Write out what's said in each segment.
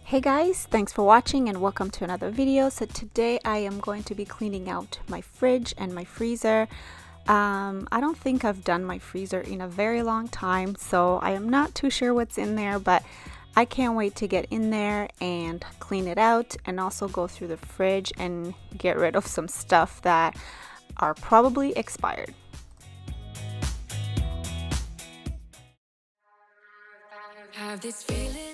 Hey guys, thanks for watching and welcome to another video. So today I am going to be cleaning out my fridge and my freezer. I don't think I've done my freezer in a very long time, so I am not too sure what's in there, but I can't wait to get in there and clean it out and also go through the fridge and get rid of some stuff that are probably expired. Have this feeling.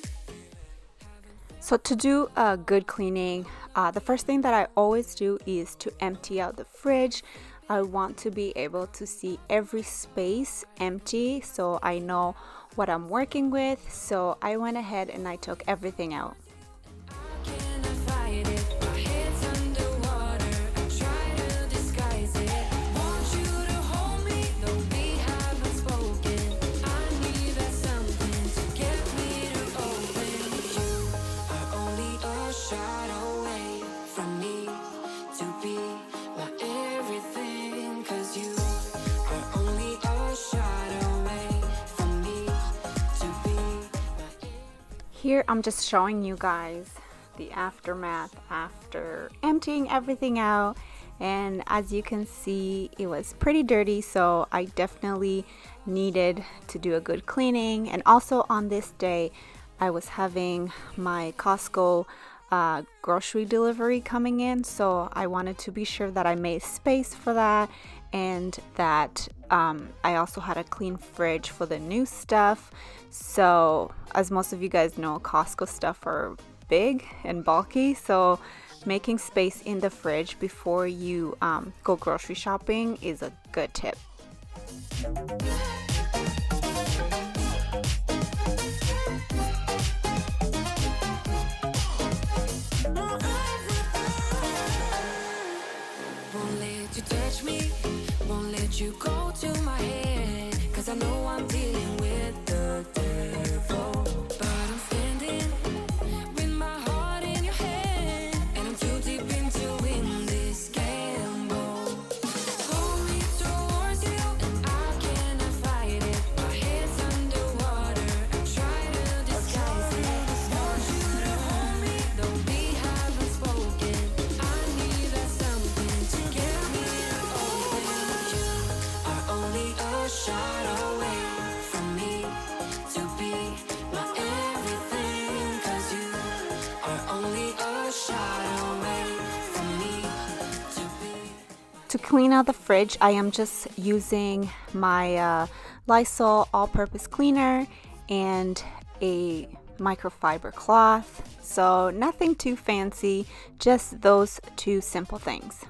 So to do a good cleaning, the first thing that I always do is to empty out the fridge. I want to be able to see every space empty so I know what I'm working with. So I went ahead and I took everything out. Here I'm just showing you guys the aftermath after emptying everything out, and as you can see it was pretty dirty, so I definitely needed to do a good cleaning. And also on this day I was having my Costco grocery delivery coming in, so I wanted to be sure that I made space for that and that I also had a clean fridge for the new stuff. So as most of you guys know, Costco stuff are big and bulky, so making space in the fridge before you go grocery shopping is a good tip. You go to my head, 'cause I know I'm dealing with the devil, but I'm standing with my heart in your hand, and I'm too deep into win this gamble. Hold me towards you, and I cannot fight it. My head's underwater, I try to disguise it. Want you to hold me, though we haven't spoken. I need that something to get me to open. Only a shot away from me to be my everything, 'cause you are only a shot away from me to be. To clean out the fridge, I am just using my Lysol all-purpose cleaner and a microfiber cloth, so nothing too fancy, just those two simple things.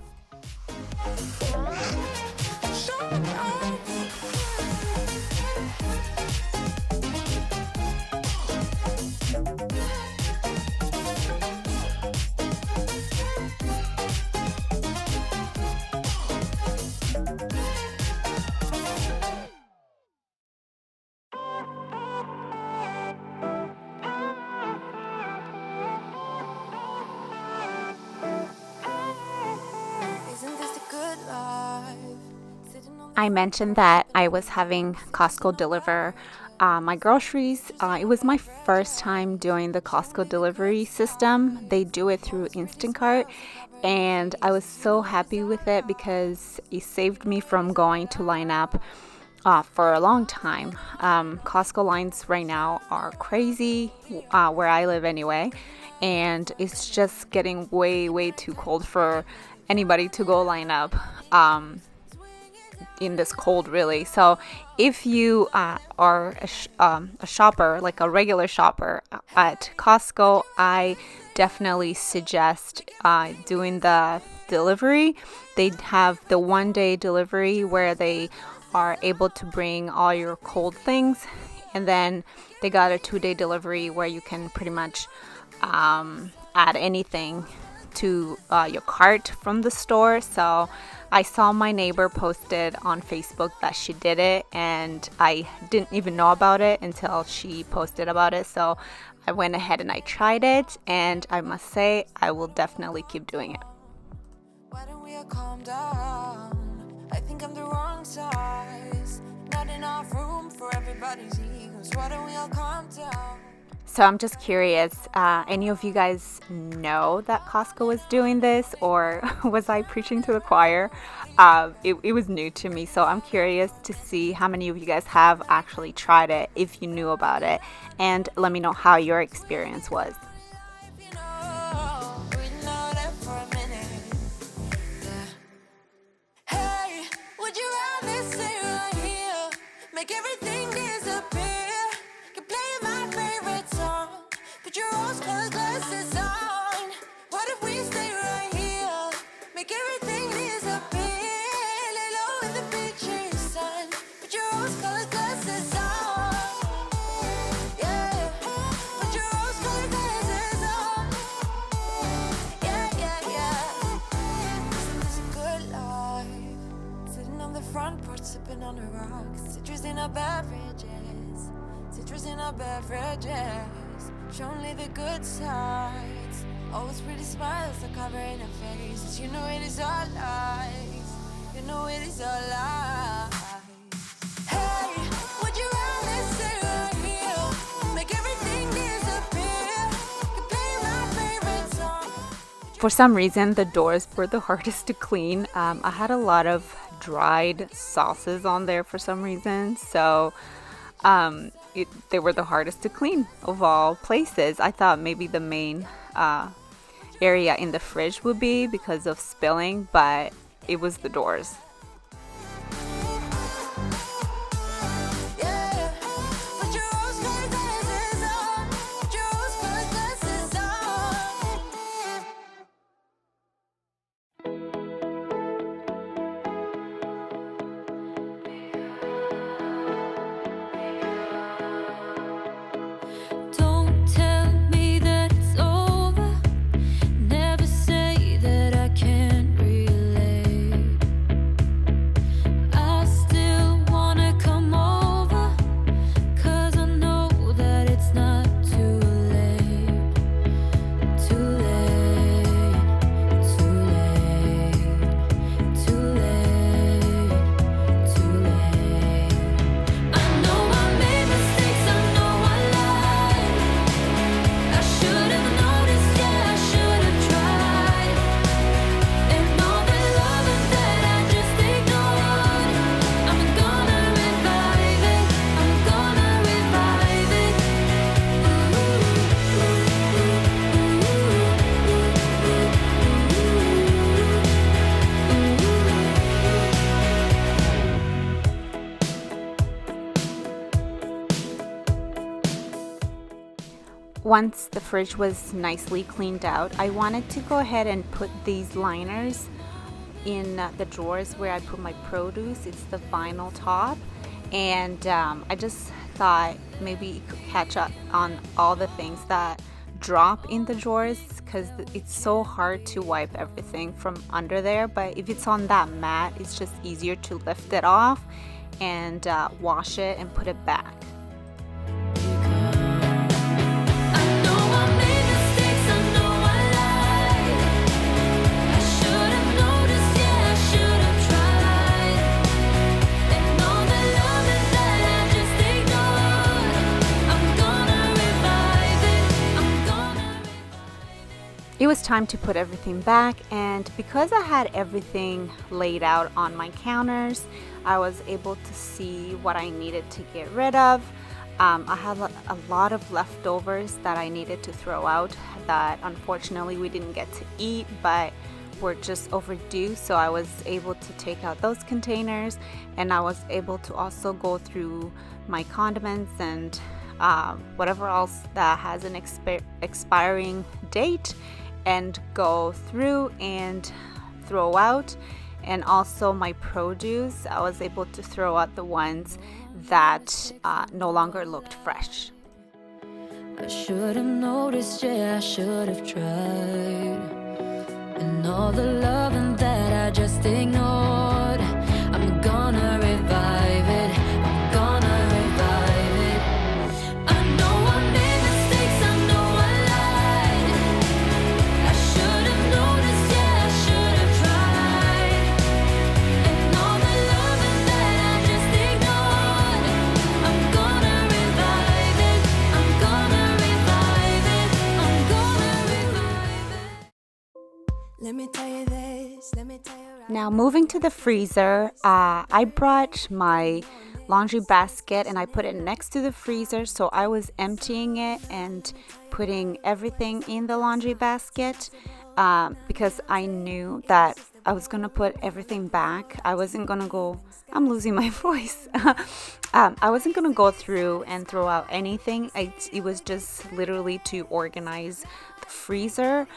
I mentioned that I was having Costco deliver my groceries. It was my first time doing the Costco delivery system. They do it through Instacart, and I was so happy with it because it saved me from going to line up for a long time. Costco lines right now are crazy where I live anyway, and it's just getting way too cold for anybody to go line up in this cold, really. So if you are a shopper, like a regular shopper at Costco, I definitely suggest doing the delivery. They have the 1-day delivery where they are able to bring all your cold things, and then they got a 2-day delivery where you can pretty much add anything to your cart from the store. So I saw my neighbor posted on Facebook that she did it, and I didn't even know about it until she posted about it. So I went ahead and I tried it, and I must say I will definitely keep doing it. Why don't we all calm down? I think I'm the wrong size. Not enough room for everybody's egos. Why don't we all calm down? So I'm just curious, any of you guys know that Costco was doing this, or was I preaching to the choir? It was new to me, so I'm curious to see how many of you guys have actually tried it, if you knew about it, and let me know how your experience was. Hey, would you rather stay right here? Make everything disappear. Can play my favorite song. Put your rose-colored glasses on. What if we stay right here? Make everything disappear. Lay low in the beaches, sun. Put your rose-colored glasses on. Yeah, put your rose-colored glasses on. Yeah, yeah, yeah. Isn't this a good life? Sitting on the front porch, sipping on the rocks. Citrus in our beverages. Citrus in our beverages. Show only the good sides. Always pretty smiles are covering our faces. You know it is all lies. You know it is all lies. Hey, would you rather stay right here? Make everything disappear. Can play my favorite song. For some reason, the doors were the hardest to clean. I had a lot of dried sauces on there for some reason, so they were the hardest to clean of all places. I thought maybe the main area in the fridge would be because of spilling, but it was the doors. Yeah, put your rose-colored glasses on. Put your rose-colored glasses on. Don't tell me that it's over. Never say that I can't relate. I still wanna come over, 'cause I know that it's not too late. Too late, too late, too late, too late. I know I made mistakes, I know I lied. I should have noticed, yeah, I should have tried. And all the loving that I just ignored, I'm gonna revive it, I'm gonna revive it. Once the fridge was nicely cleaned out, I wanted to go ahead and put these liners in the drawers where I put my produce. It's the vinyl top, and I just thought maybe it could catch up on all the things that drop in the drawers, because it's so hard to wipe everything from under there. But if it's on that mat, it's just easier to lift it off and wash it and put it back. I know I made mistakes, I know I lied. I should have noticed, yeah, I should have tried. And all the loving that I just ignored, I'm gonna revive it, I'm gonna revive it. It was time to put everything back, and because I had everything laid out on my counters, I was able to see what I needed to get rid of. I had a lot of leftovers that I needed to throw out that unfortunately we didn't get to eat, but were just overdue. So I was able to take out those containers, and I was able to also go through my condiments and whatever else that has an expiring date, and go through and throw out. And also my produce, I was able to throw out the ones that no longer looked fresh. I should have noticed, yeah, I should have tried. And all the loving that I just ignored, I'm gonna revive it, I'm gonna revive it. I know I made mistakes, I know I lied. I should have noticed, yeah, I should have tried. And all the loving that I just ignored, I'm gonna revive it, I'm gonna revive it. Let me tell you this, let me tell you right. Now moving to the freezer, I brought my laundry basket and I put it next to the freezer, so I was emptying it and putting everything in the laundry basket because I knew that I was gonna put everything back. I wasn't gonna go, I'm losing my voice. I wasn't gonna go through and throw out anything. It was just literally to organize the freezer.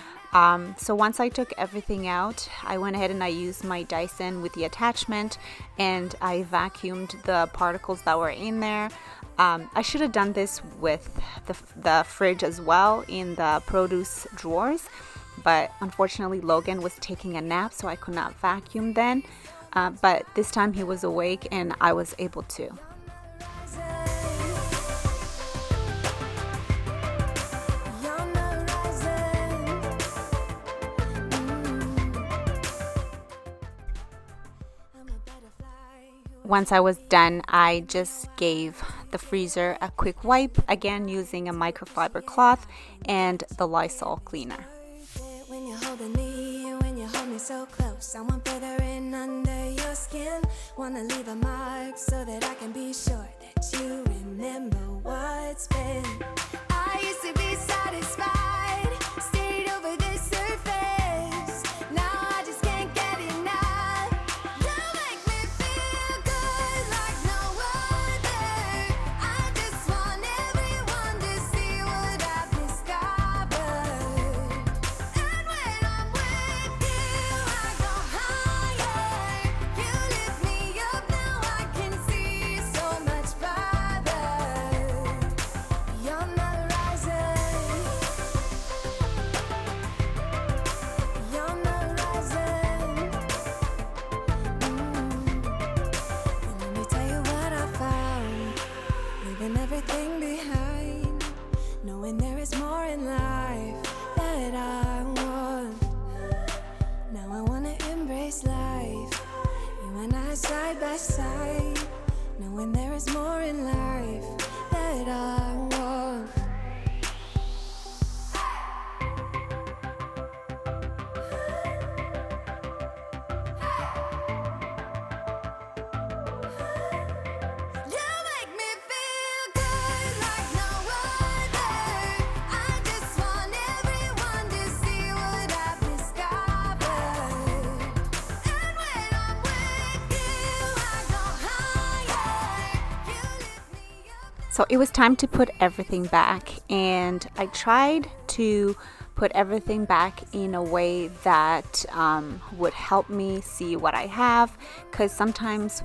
So once I took everything out, I went ahead and I used my Dyson with the attachment and I vacuumed the particles that were in there. I should have done this with the fridge as well, in the produce drawers, but unfortunately Logan was taking a nap, so I could not vacuum then. But this time he was awake and I was able to. Once I was done, I just gave the freezer a quick wipe, again using a microfiber cloth and the Lysol cleaner. When you're holding me, when you hold me so close, I want further in under your skin. Wanna leave a mark so that I can be sure that you remember what's been. I used to be satisfied, stayed over the surface. Now I just can't get enough. You make me feel good like no other. I just want everyone to see what I've discovered. And when I'm with you, I go higher. You lift me up, now I can see so much farther. Beyond the horizon. Beyond the horizon. And let me tell you what I found. Leaving everything behind, knowing there is more in life that I want. Now I wanna embrace life, you and I side by side, knowing there is more in life that I want. You make me feel good like no other. I just want everyone to see what I've discovered. And when I'm with you, I go higher. You lift me up. So it was time to put everything back, and I tried to put everything back in a way that would help me see what I have, because sometimes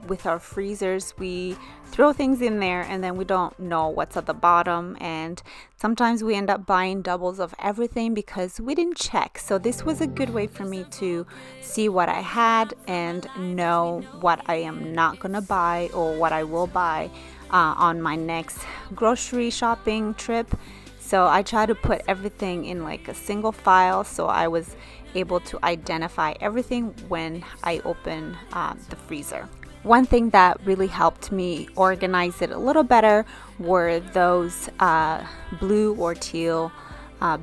with our freezers we throw things in there and then we don't know what's at the bottom, and sometimes we end up buying doubles of everything because we didn't check. So this was a good way for me to see what I had and know what I am not gonna buy or what I will buy on my next grocery shopping trip. So I try to put everything in like a single file, so I was able to identify everything when I open the freezer. One thing that really helped me organize it a little better were those blue or teal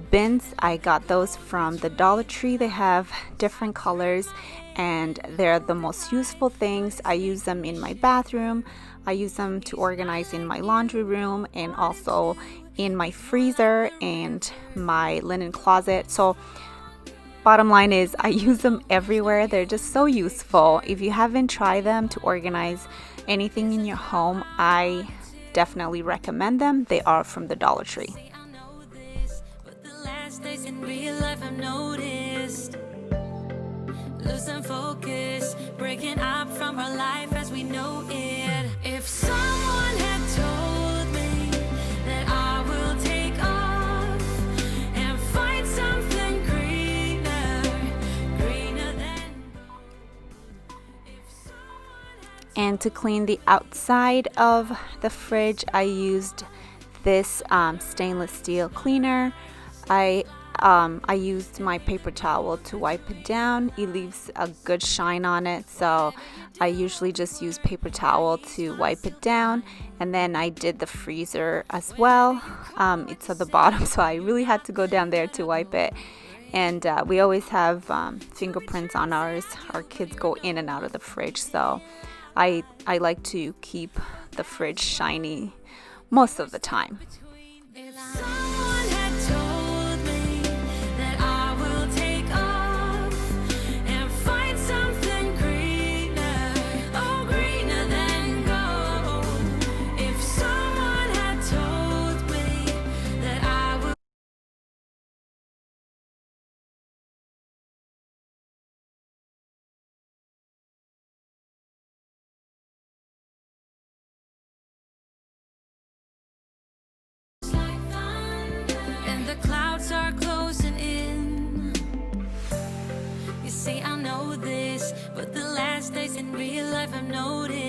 bins. I got those from the Dollar Tree. They have different colors and they're the most useful things. I use them in my bathroom. I use them to organize in my laundry room and also in my freezer and my linen closet. So bottom line is I use them everywhere. They're just so useful. If you haven't tried them to organize anything in your home, I definitely recommend them. They are from the Dollar Tree. I know this, but the last days in real life I've noticed. Losing focus, breaking up from our life as we know it. If someone had told me that I will take off and find something greener than. And to clean the outside of the fridge, I used this stainless steel cleaner. I used my paper towel to wipe it down. It leaves a good shine on it, so I usually just use paper towel to wipe it down. And then I did the freezer as well. It's at the bottom, so I really had to go down there to wipe it. And we always have fingerprints on ours. Our kids go in and out of the fridge, so I like to keep the fridge shiny most of the time. If someone had told me that I will take off and find something greener, oh greener than gold. If someone had told me that I would like thunder and the clouds are closing in. You see, I know this, but the last days in real life I've noticed